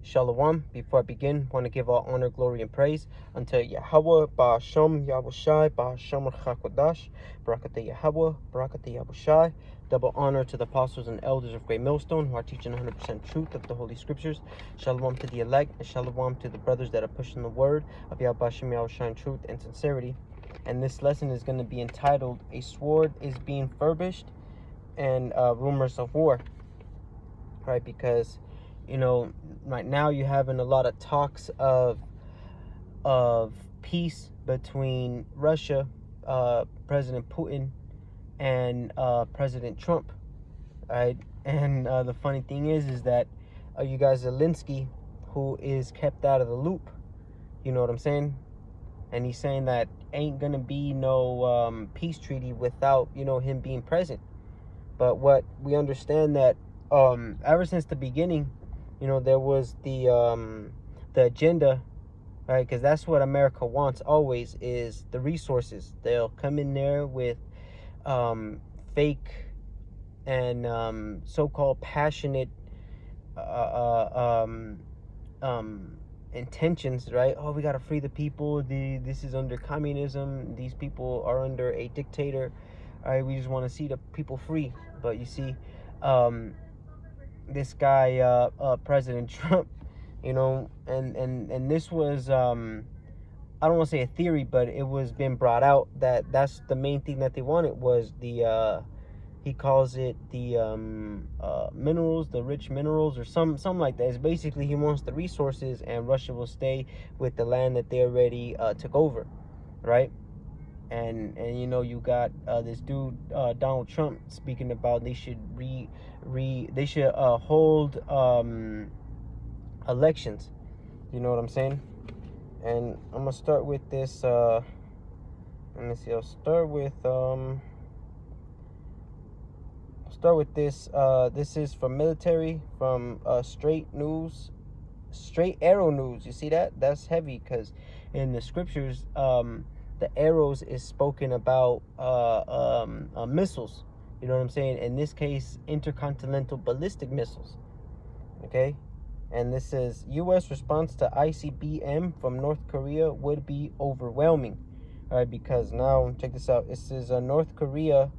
Shalom. Before I begin, I want to give all honor, glory, and praise unto Yahweh, Ba'ashem, Yahushai, Ba'ashem, Rachakodash, Barakatah Yahweh, Barakatah Yahushai. Double honor to the apostles and elders of Great Millstone who are teaching 100% truth of the Holy Scriptures. Shalom to the elect, and shalom to the brothers that are pushing the word of Yahweh, Yahushai in truth and sincerity. And this lesson is going to be entitled, A Sword is Being Furbished and Rumors of War. Right, because right now you're having a lot of talks of peace between Russia, President Putin, and President Trump, right? And the funny thing is that you guys Zelensky, who is kept out of the loop, you know what I'm saying? And he's saying that ain't gonna be no peace treaty without him being present. But what we understand that ever since the beginning, there was the agenda, right? Because that's what America wants always, is the resources. They'll come in there with fake and so-called passionate intentions, right? Oh, we gotta free the people. This is under communism. These people are under a dictator. All right, we just want to see the people free. But you see, this guy, President Trump, and this was, I don't want to say a theory, but it was been brought out that that's the main thing that they wanted was the, he calls it the minerals, the rich minerals, or something like that. It's basically he wants the resources, and Russia will stay with the land that they already took over, right? And you got this dude Donald Trump speaking about they should hold elections. You know what I'm saying? And I'm gonna start with this. Let me see. I'll start with this. This is from military, from Straight Arrow News. You see that? That's heavy, because in the scriptures, the arrows is spoken about missiles. You know what I'm saying? In this case, intercontinental ballistic missiles. Okay? And this says, U.S. response to ICBM from North Korea would be overwhelming. All right, because now, check this out. It says North Korea,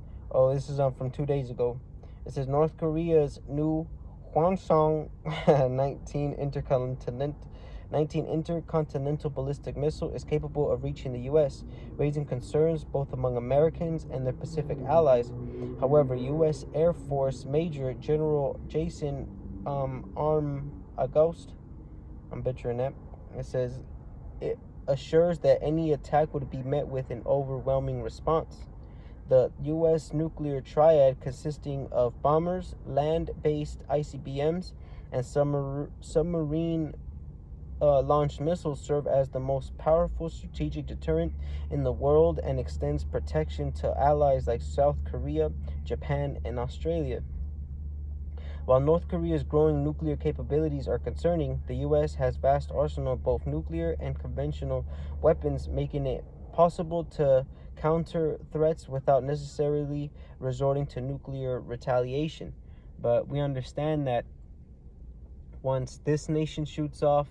this is from 2 days ago. It says North Korea's new Hwasong 19 intercontinental ballistic missile is capable of reaching the U.S., raising concerns both among Americans and their Pacific allies. However, U.S. Air Force Major General Jason Armagost, I'm butchering that, it says it assures that any attack would be met with an overwhelming response. The U.S. nuclear triad, consisting of bombers, land-based ICBMs, and submarine launched missiles, serve as the most powerful strategic deterrent in the world and extends protection to allies like South Korea, Japan, and Australia. While North Korea's growing nuclear capabilities are concerning, the U.S. has vast arsenal of both nuclear and conventional weapons, making it possible to counter threats without necessarily resorting to nuclear retaliation. But we understand that once this nation shoots off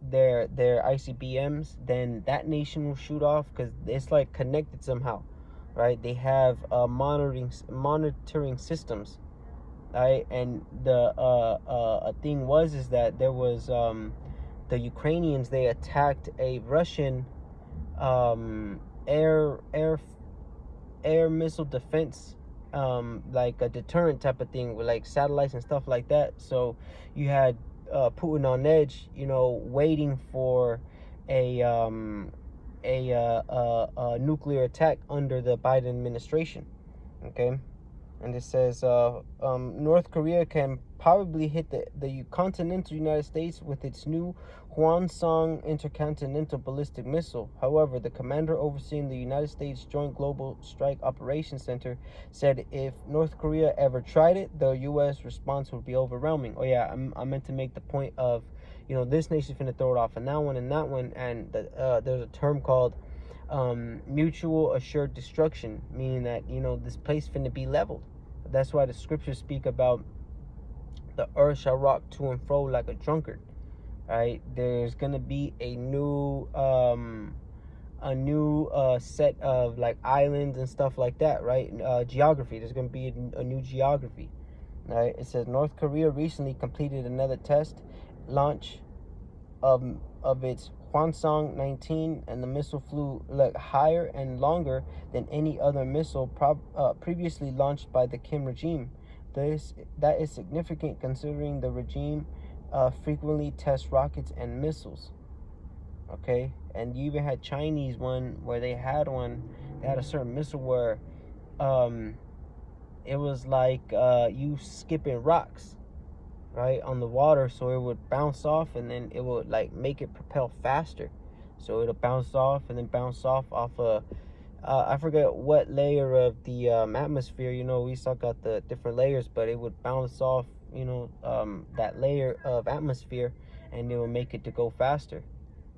their ICBMs, then that nation will shoot off, because it's like connected somehow, right? They have monitoring systems, right? And the thing is that there was the Ukrainians, they attacked a Russian air missile defense, like a deterrent type of thing with like satellites and stuff like that. So you had Putin on edge, waiting for a nuclear attack under the Biden administration. Okay. And it says North Korea can probably hit the continental United States with its new Hwasong intercontinental ballistic missile. However, the commander overseeing the United States Joint Global Strike Operations Center said if North Korea ever tried it, the U.S. response would be overwhelming. Oh yeah, I meant to make the point of, this nation's finna throw it off and that one and that one, and there's a term called mutual assured destruction, meaning that this place finna be leveled. That's why the scriptures speak about the earth shall rock to and fro like a drunkard. Right? There's gonna be a new set of like islands and stuff like that, right? Geography. There's gonna be a new geography. Right? It says North Korea recently completed another test launch of its Hwasong 19, and the missile flew higher and longer than any other missile previously launched by the Kim regime. That is significant considering the regime frequently tests rockets and missiles. Okay, and you even had Chinese one where they had a certain missile where it was like you skipping rocks, right, on the water, so it would bounce off and then it would like make it propel faster. So it'll bounce off and then bounce off a I forget what layer of the atmosphere. We still got the different layers, but it would bounce off that layer of atmosphere, and it will make it to go faster.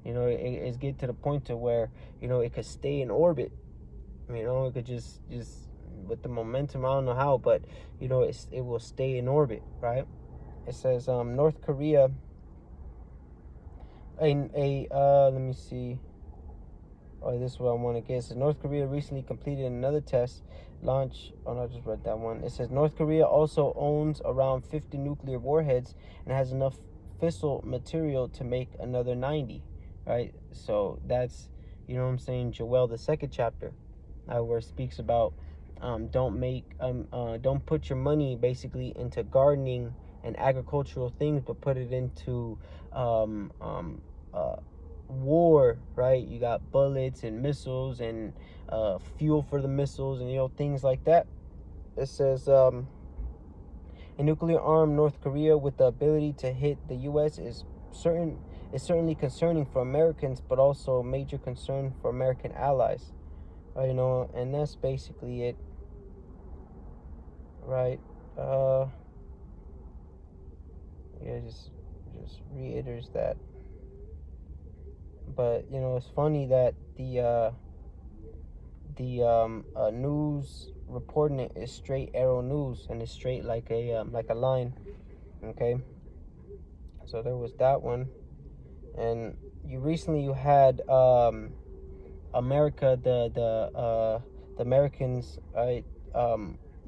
It's get to the point to where it could stay in orbit. It could just with the momentum, I don't know how, but it will stay in orbit, right? It says North Korea let me see. Oh, this is what I want to get. It says North Korea recently completed another test launch. Oh no, I just read that one. It says North Korea also owns around 50 nuclear warheads and has enough fissile material to make another 90. Right? So that's, what I'm saying, Joel, the second chapter, where it speaks about don't put your money basically into gardening and agricultural things, but put it into war, right? You got bullets and missiles and fuel for the missiles and things like that. It says a nuclear armed North Korea with the ability to hit the U.S. is certainly concerning for Americans, but also a major concern for American allies. And that's basically it, right? Yeah, just reiterates that. But it's funny that the news reporting it is straight Arrow News, and it's straight like a line. Okay, so there was that one, and you had America, the Americans, right?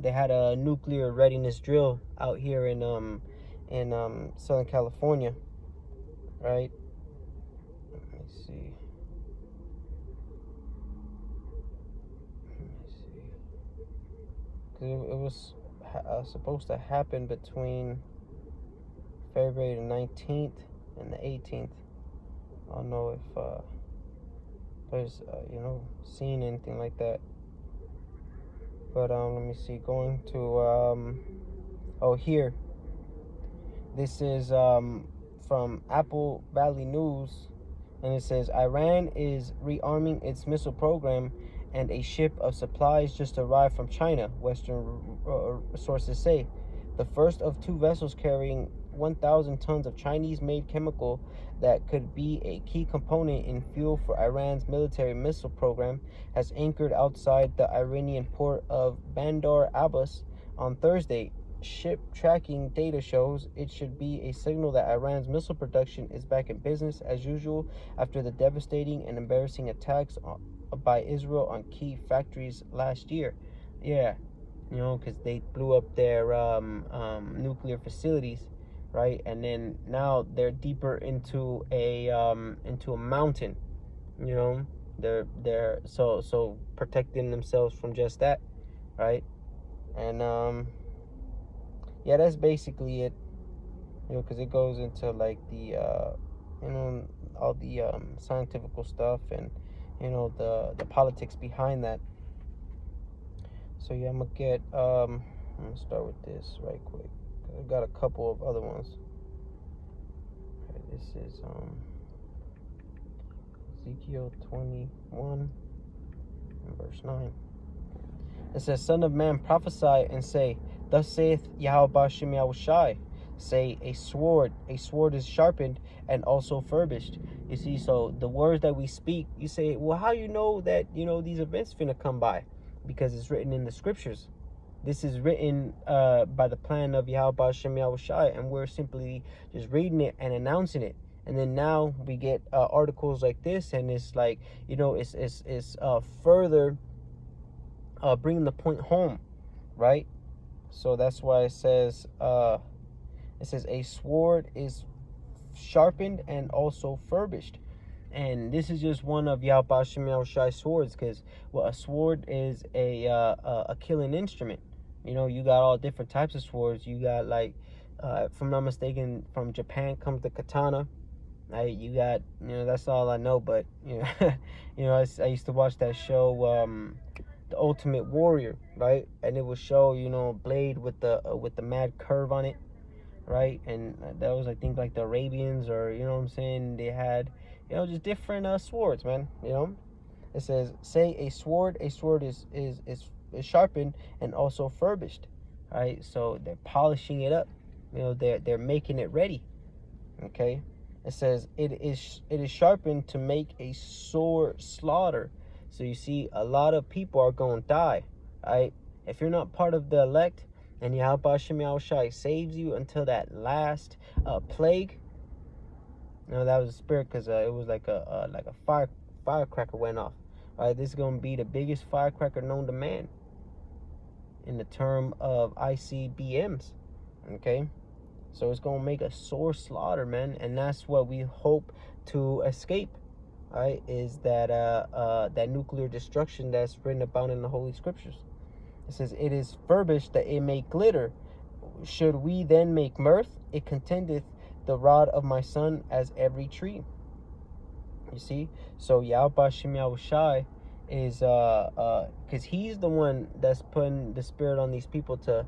They had a nuclear readiness drill out here in Southern California, right? Let me see. Because it was supposed to happen between February the 19th and the 18th. I don't know if there's seen anything like that. But let me see. Going to here. This is from Apple Valley News, and it says Iran is rearming its missile program, and a ship of supplies just arrived from China, Western sources say. The first of two vessels carrying 1,000 tons of Chinese-made chemical that could be a key component in fuel for Iran's military missile program has anchored outside the Iranian port of Bandar Abbas on Thursday. Ship tracking data shows it should be a signal that Iran's missile production is back in business as usual after the devastating and embarrassing attacks by Israel on key factories last year. Yeah, because they blew up their nuclear facilities, right? And then now they're deeper into a mountain. They're so protecting themselves from just that, right? And yeah, that's basically it. Because it goes into like the all the scientific stuff and the politics behind that. So yeah, I'm gonna start with this right quick. I got a couple of other ones. Okay, this is Ezekiel 21 and verse 9. It says, "Son of man, prophesy and say, Thus saith Yahweh Bashem Yahushai, say, a sword is sharpened and also furbished." You see, so the words that we speak, you say, well, how you know that these events finna come by? Because it's written in the scriptures, This is written by the plan of Yahweh Hashem Yahushai, and we're simply just reading it and announcing it. And then now we get articles like this, and it's like, it's further bringing the point home, right? So that's why it says a sword is sharpened and also furbished. And this is just one of Yahweh Hashem Yahushai's swords, because a sword is a killing instrument. You got all different types of swords. You got, like, if I'm not mistaken, from Japan comes the katana. Right? You got, that's all I know. But I used to watch that show, The Ultimate Warrior, right? And it would show, blade with the mad curve on it, right? And that was, I think, like the Arabians, or what I'm saying. They had, just different swords, man. It says, say a sword is sharpened and also furbished, right? So they're polishing it up, they're making it ready. Okay. It says it is sharpened to make a sore slaughter. So you see, a lot of people are going to die, right? If you're not part of the elect, and Yahweh Hashem Yahushai saves you until that last plague. That was a spirit, because it was like a firecracker went off. All right, this is going to be the biggest firecracker known to man in the term of ICBMs. Okay, so it's going to make a sore slaughter, man, and that's what we hope to escape. Right, is that that nuclear destruction that's written about in the Holy Scriptures. It says, it is furbished that it may glitter. Should we then make mirth? It contendeth the rod of my son as every tree. You see? So Yahweh Hashem Yahushai is because he's the one that's putting the spirit on these people to,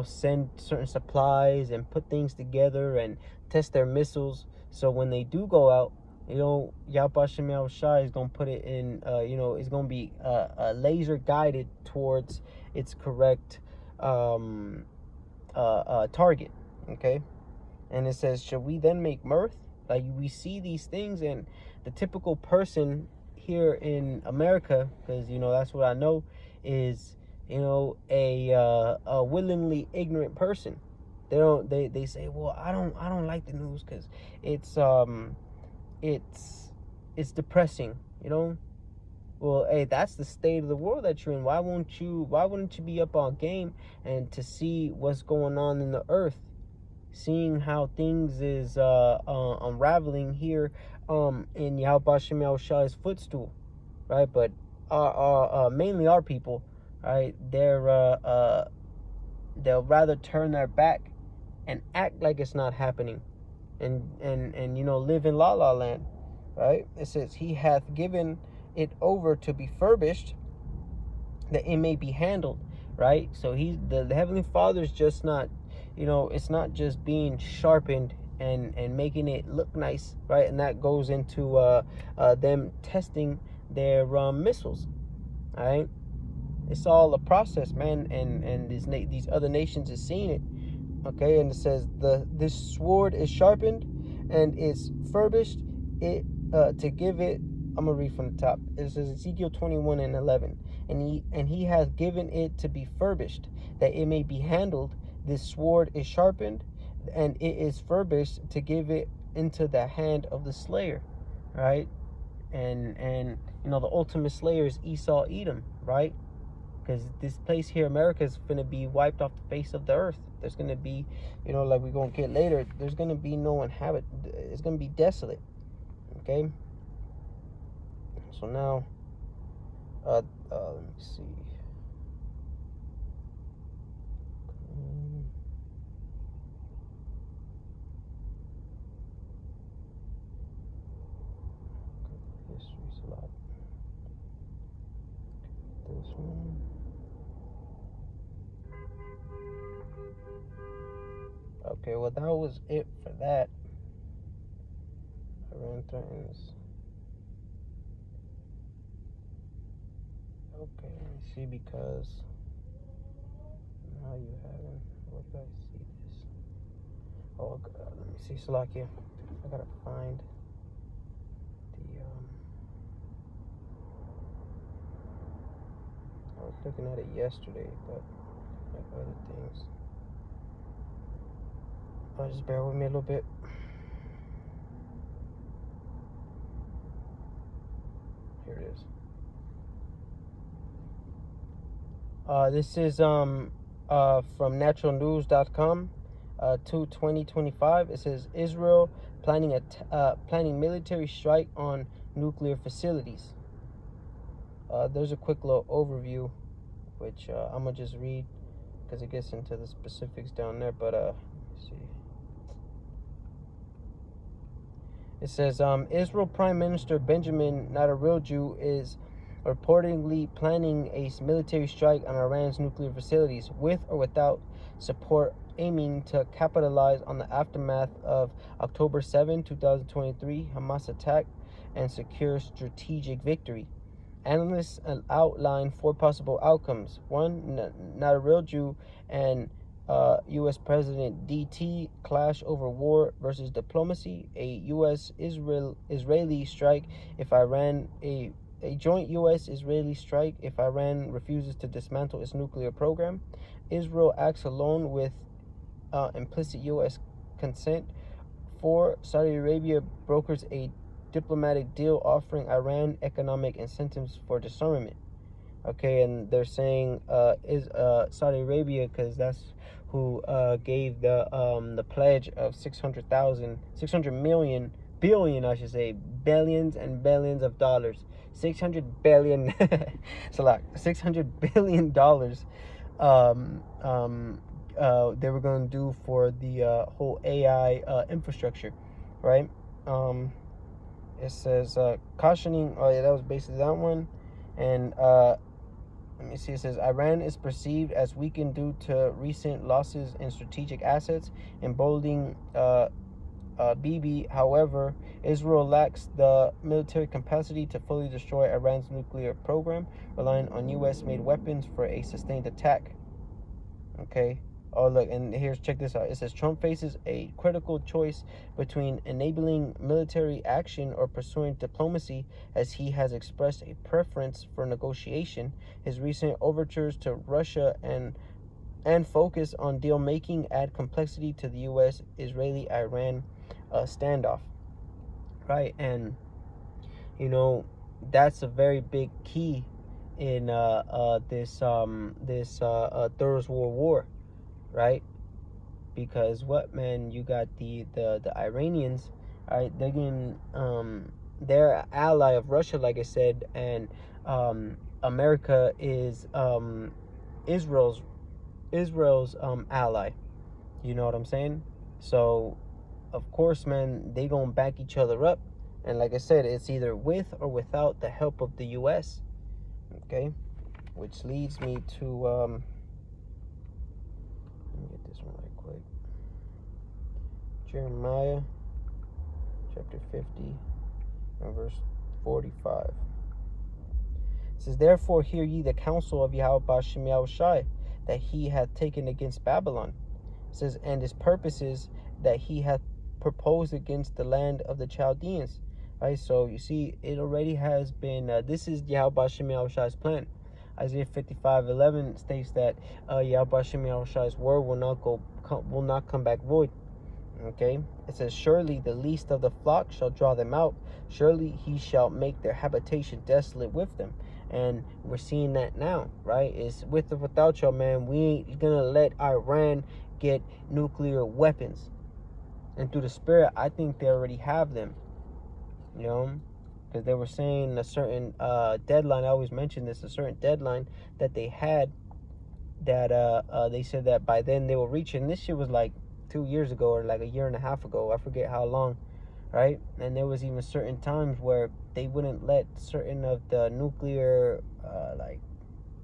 send certain supplies and put things together and test their missiles. So when they do go out, Yahweh Hashem Yahushai is going to put it in, it's going to be laser guided towards its correct target. Okay. And it says, should we then make mirth? Like, we see these things, and the typical person here in America, because that's what I know, is a willingly ignorant person. They say, well, I don't like the news because it's depressing. Well, hey, that's the state of the world that you're in. Why wouldn't you be up on game and to see what's going on in the earth, seeing how things is unraveling here in Yahweh Hashem Yahushai's footstool, right? But mainly our people, right? They'll rather turn their back and act like it's not happening, and live in la la land, right? It says, he hath given it over to be furbished, that it may be handled, right? So the Heavenly Father's just not, it's not just being sharpened and making it look nice, right? And that goes into them testing their missiles, all right? It's all a process, man, and these other nations is seeing it. Okay, and it says, this sword is sharpened and is furbished it to give it. I'm gonna read from the top. It says Ezekiel 21:11, and he hath given it to be furbished, that it may be handled. This sword is sharpened, and it is furbished to give it into the hand of the slayer, right? And the ultimate slayer is Esau, Edom, right? Because this place here, America, is going to be wiped off the face of the earth. There's going to be, like we're going to get later, there's going to be no inhabit. It's going to be desolate. Okay. So now, let me see. History's a lot. This one. Okay, well, that was it for that. Iran threatens. Okay, let me see, because now you haven't. Where did I see this? Oh, God, let me see, Salakia. I gotta find the I was looking at it yesterday, but like other things. Just bear with me a little bit. Here it is. This is from naturalnews.com, 2025. It says Israel planning military strike on nuclear facilities. There's a quick little overview, which I'm gonna just read because it gets into the specifics down there. But let's see. It says Israel Prime Minister Benjamin Netanyahu is reportedly planning a military strike on Iran's nuclear facilities, with or without support, aiming to capitalize on the aftermath of October 7, 2023 Hamas attack and secure strategic victory. Analysts outline four possible outcomes. One, Netanyahu and U.S. President DT clash over war versus diplomacy. A U.S. Israeli strike if Iran a joint U.S.-Israeli strike if Iran refuses to dismantle its nuclear program. Israel acts alone with implicit U.S. consent. 4. Saudi Arabia brokers a diplomatic deal offering Iran economic incentives for disarmament. Okay, and they're saying is Saudi Arabia, because that's who gave the pledge of 600 billion, I should say, billions and billions of dollars. 600 billion it's a lot. $600 billion they were going to do for the whole AI infrastructure, right? It says cautioning. Oh yeah, that was basically that one. And let me see. It says Iran is perceived as weakened due to recent losses in strategic assets, emboldening Bibi. However, Israel lacks the military capacity to fully destroy Iran's nuclear program, relying on U.S.-made weapons for a sustained attack. Okay. Oh, look, and here's, check this out. It says Trump faces a critical choice between enabling military action or pursuing diplomacy, as he has expressed a preference for negotiation. His recent overtures to Russia and focus on deal making add complexity to the U.S.-Israeli-Iran standoff. Right, and you know that's a very big key in this Third World War, right? Because what, man, you got the Iranians, right? They're getting they're an ally of Russia, like I said, and America is Israel's ally. You know what I'm saying? So of course, man, they gonna back each other up, and like I said, it's either with or without the help of the U.S. Okay, which leads me to let me get this one right quick. Jeremiah chapter 50 and verse 45. It says, therefore hear ye the counsel of Yahweh Shem Yahushai, that he hath taken against Babylon. It says, and his purposes that he hath proposed against the land of the Chaldeans. Right, so you see, it already has been, this is Yahweh Shem Yahushai's plan. Isaiah 55:11 states that Yahweh Shem Yahushai's word will not come back void. Okay, it says, surely the least of the flock shall draw them out. Surely he shall make their habitation desolate with them. And we're seeing that now, right? It's with or without y'all, man. We ain't gonna let Iran get nuclear weapons. And through the spirit, I think they already have them. You know, because they were saying a certain deadline. I always mention this, a certain deadline that they had, that they said that by then they will reach it. And this shit was like 2 years ago or like a year and a half ago. I forget how long, right? And there was even certain times where they wouldn't let certain of the nuclear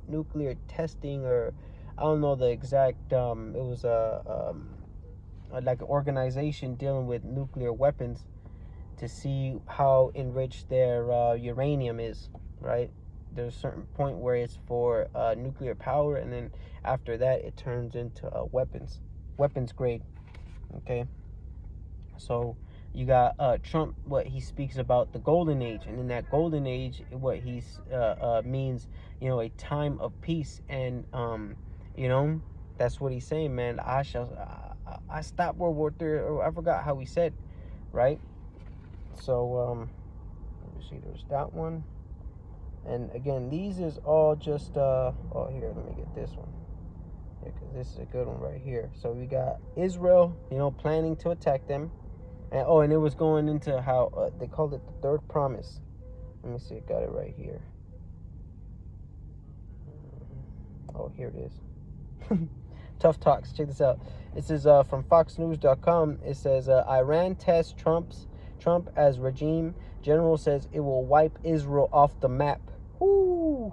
nuclear testing, or I don't know the exact it was like an organization dealing with nuclear weapons, to see how enriched their uranium is, right? There's a certain point where it's for nuclear power, and then after that it turns into weapons grade. Okay, so you got Trump, what he speaks about the golden age, and in that golden age, what he's means, you know, a time of peace, and you know, That's what he's saying, man. I stopped World War III, or I forgot how he said, right? So let me see, there's that one. And again, these is all just oh, here, let me get this one. Yeah, because this is a good one right here. So we got Israel, planning to attack them. And it was going into how they called it the third promise. Let me see, I got it right here. Oh, here it is. Tough talks. Check this out. This is from FoxNews.com. It says Iran tests Trump as regime. General says it will wipe Israel off the map. Woo!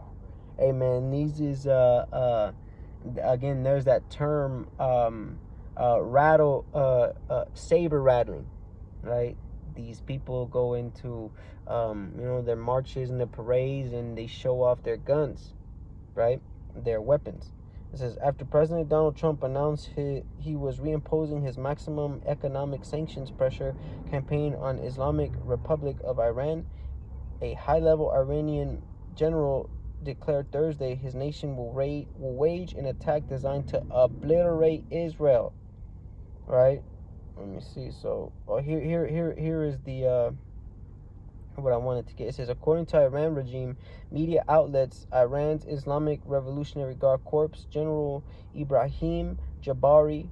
Hey man, these is again. There's that term saber rattling, right? These people go into their marches and their parades, and they show off their guns, right? Their weapons. It says, after President Donald Trump announced he was reimposing his maximum economic sanctions pressure campaign on Islamic Republic of Iran, a high-level Iranian general declared Thursday his nation will wage an attack designed to obliterate Israel. Right? Let me see. So, here is the what I wanted to get. It says, according to Iran regime media outlets, Iran's Islamic Revolutionary Guard Corps General Ibrahim Jabari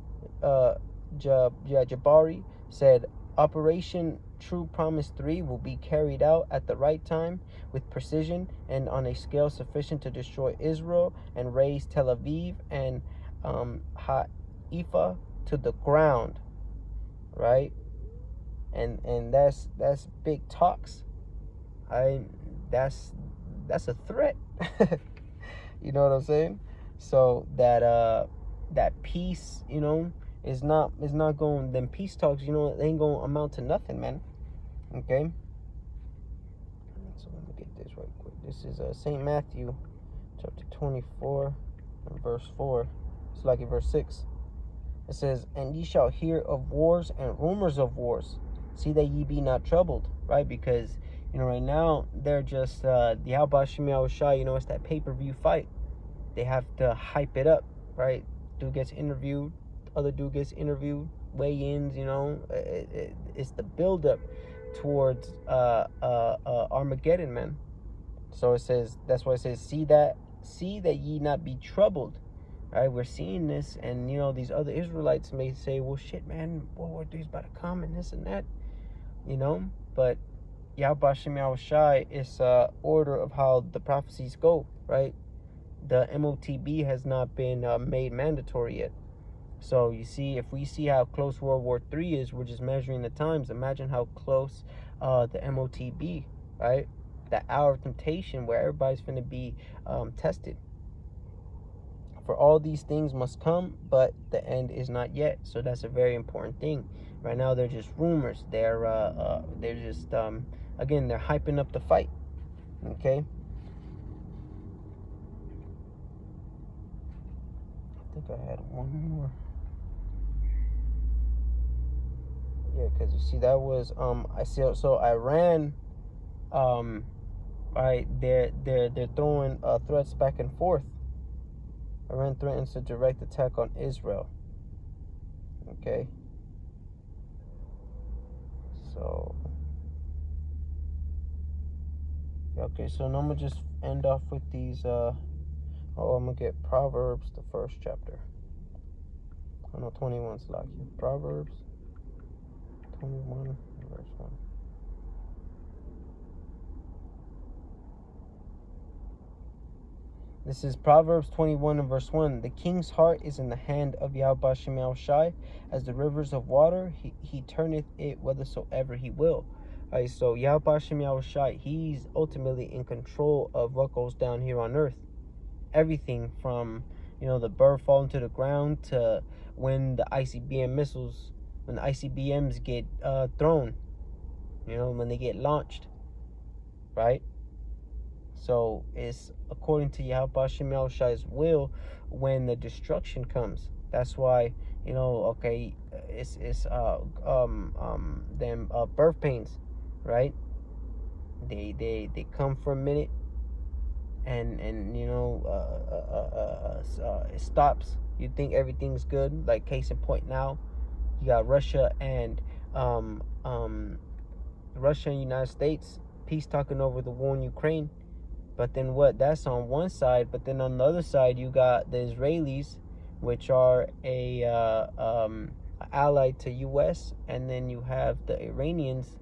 said Operation True Promise 3 will be carried out at the right time, with precision, and on a scale sufficient to destroy Israel and raze Tel Aviv and Haifa to the ground. Right? And that's big talks. That's a threat. You know what I'm saying? So that peace, is not going. Them peace talks, they ain't gonna amount to nothing, man. Okay. So let me get this right quick. This is Saint Matthew, chapter 24, and verse 4. It's like in verse 6. It says, "And ye shall hear of wars and rumors of wars. See that ye be not troubled," right? Because right now they're just the Al-Bashir al-Shah, it's that pay-per-view fight. They have to hype it up, right? Dude gets interviewed, other dude gets interviewed, weigh-ins, it's the build-up towards Armageddon, man. So it says, that's why it says, see that ye not be troubled. Right, we're seeing this, and these other Israelites may say, well, shit, man, World War III is about to come and this and that, but Yahweh Shem Yahweh Shai is order of how the prophecies go, right? The MOTB has not been made mandatory yet. So you see, if we see how close World War III is, we're just measuring the times. Imagine how close the MOTB, right? The hour of temptation where everybody's going to be tested. For all these things must come, but the end is not yet. So that's a very important thing. Right now, they're just rumors. They're just again, they're hyping up the fight. Okay. I think I had one more. Yeah, because you see, that was I see. So Iran, right? They're throwing threats back and forth. Iran threatens a direct attack on Israel. Okay. So, okay, so now I'm going to just end off with these. I'm going to get Proverbs, the first chapter. I know 21's like you. Proverbs 21, verse 1. This is Proverbs 21 and verse 1. The king's heart is in the hand of Yahweh Shem Yahweh Shai, as the rivers of water, he turneth it whithersoever he will. All right, so Yahweh Shem Yahweh Shai, he's ultimately in control of what goes down here on earth. Everything from, the bird falling to the ground to when the ICBMs get thrown, when they get launched, right? So it's according to Yahweh Shem Yahweh Shai's will when the destruction comes. That's why, okay, it's them birth pains, right? They come for a minute, and it stops, You think everything's good. Like, case in point now, you got Russia and United States peace talking over the war in Ukraine. But then what? That's on one side. But then on the other side, you got the Israelis, which are a ally to U.S., and then you have the Iranians,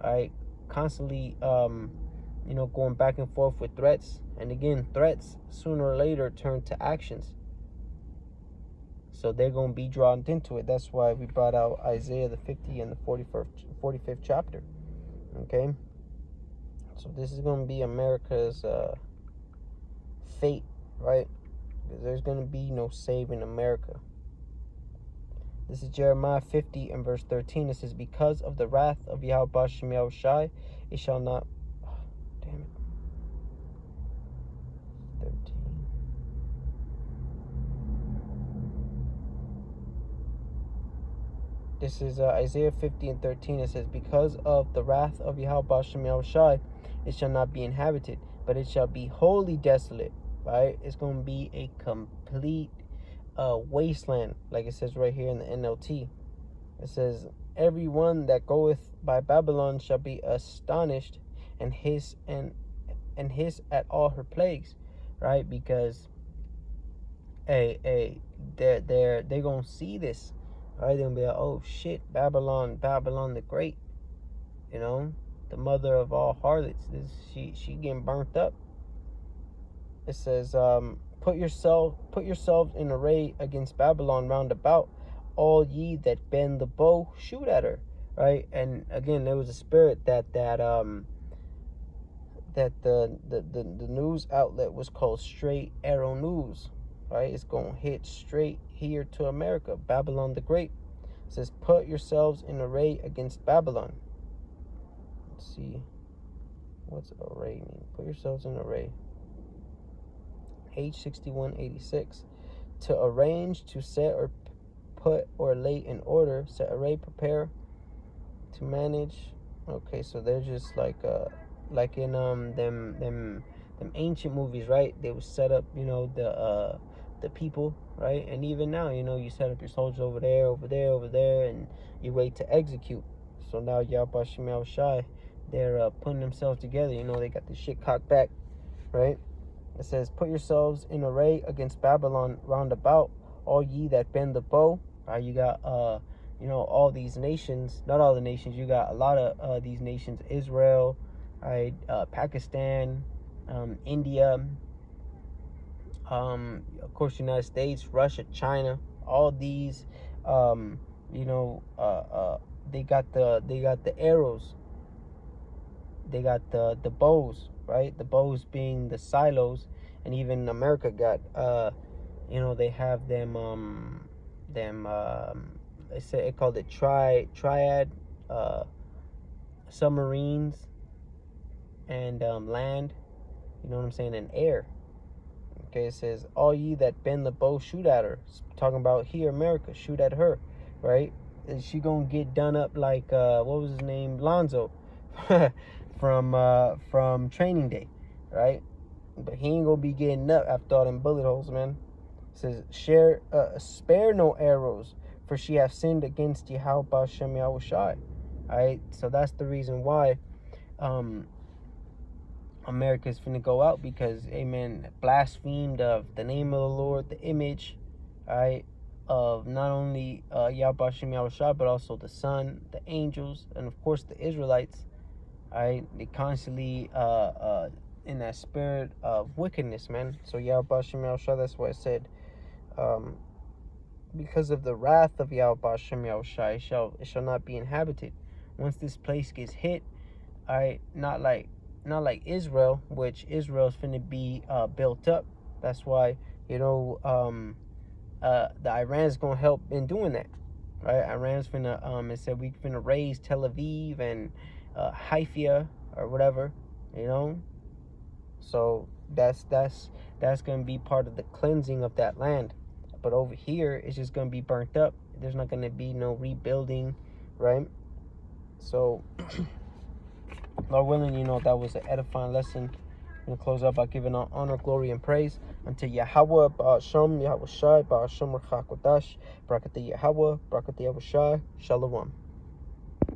right, constantly going back and forth with threats. And again, threats sooner or later turn to actions. So they're going to be drawn into it. That's why we brought out Isaiah the 50 and the 45th chapter. Okay? So this is going to be America's fate, right? Because there's going to be no saving America. This is Jeremiah 50 and verse 13. It says, because of the wrath of Yahweh Bashem Yahushai, it shall not... Oh, damn it. 13. This is Isaiah 50 and 13. It says, because of the wrath of Yahweh Bashem Yahushai, it shall not be inhabited, but it shall be wholly desolate, right? It's going to be a complete wasteland, like it says right here in the NLT. It says, everyone that goeth by Babylon shall be astonished and hiss at all her plagues, right? Because they're gonna see this, right? They're gonna be like, oh shit, Babylon the Great, the mother of all harlots. She getting burnt up. It says, put yourselves in array against Babylon round about, all ye that bend the bow, shoot at her, right? And again, there was a spirit that the news outlet was called Straight Arrow News, right? It's gonna hit straight here to America. Babylon the Great. It says, put yourselves in array against Babylon. Let's see, what's array mean? Put yourselves in array. Page 6186. To arrange, to set or put or lay in order, set, array, prepare, to manage. Okay, so they're just like in them ancient movies, right? They would set up, the people, right? And even now, you set up your soldiers over there, and you wait to execute. So now Yahweh Shemel Shai, they're putting themselves together. They got the shit cocked back, right? It says, put yourselves in array against Babylon round about, all ye that bend the bow. Right? You got all these nations, not all the nations, you got a lot of these nations, Israel, right, Pakistan, India, of course United States, Russia, China, all these they got the arrows, they got the bows, right? The bows being the silos. And even America got they have them it called it triad submarines and land, you know what I'm saying, and air. Okay, it says, all ye that bend the bow, shoot at her. It's talking about here, America, shoot at her, right? Is she gonna get done up like what was his name, Lonzo from Training Day, right? But he ain't gonna be getting up after all them bullet holes, man. It says, spare no arrows, for she hath sinned against Yahweh Bashem Yahushai. Alright, so that's the reason why America's finna go out, because, amen, blasphemed of the name of the Lord, the image, alright, of not only Yahweh Bashem Yahushai, but also the Son, the angels, and of course the Israelites. Alright, they constantly in that spirit of wickedness, man. So Yahweh Bashem Yahushai, that's why I said, because of the wrath of Yahweh Bashem Yahushai, it shall not be inhabited. Once this place gets hit, alright, not like Israel, which Israel's finna be built up. That's why the Iran's gonna help in doing that, right? Iran's finna it said we finna raise Tel Aviv and Haifa or whatever, so that's gonna be part of the cleansing of that land. But over here, it's just gonna be burnt up. There's not gonna be no rebuilding, right? So Lord willing, that was an edifying lesson. going to close out by giving honor, glory, and praise unto Yahweh, Ba'ashem, Yahweh Shai, Ba'ashem Rachak Wadash, Brakati Yahweh, Brakati Yahweh Shai, Shalom.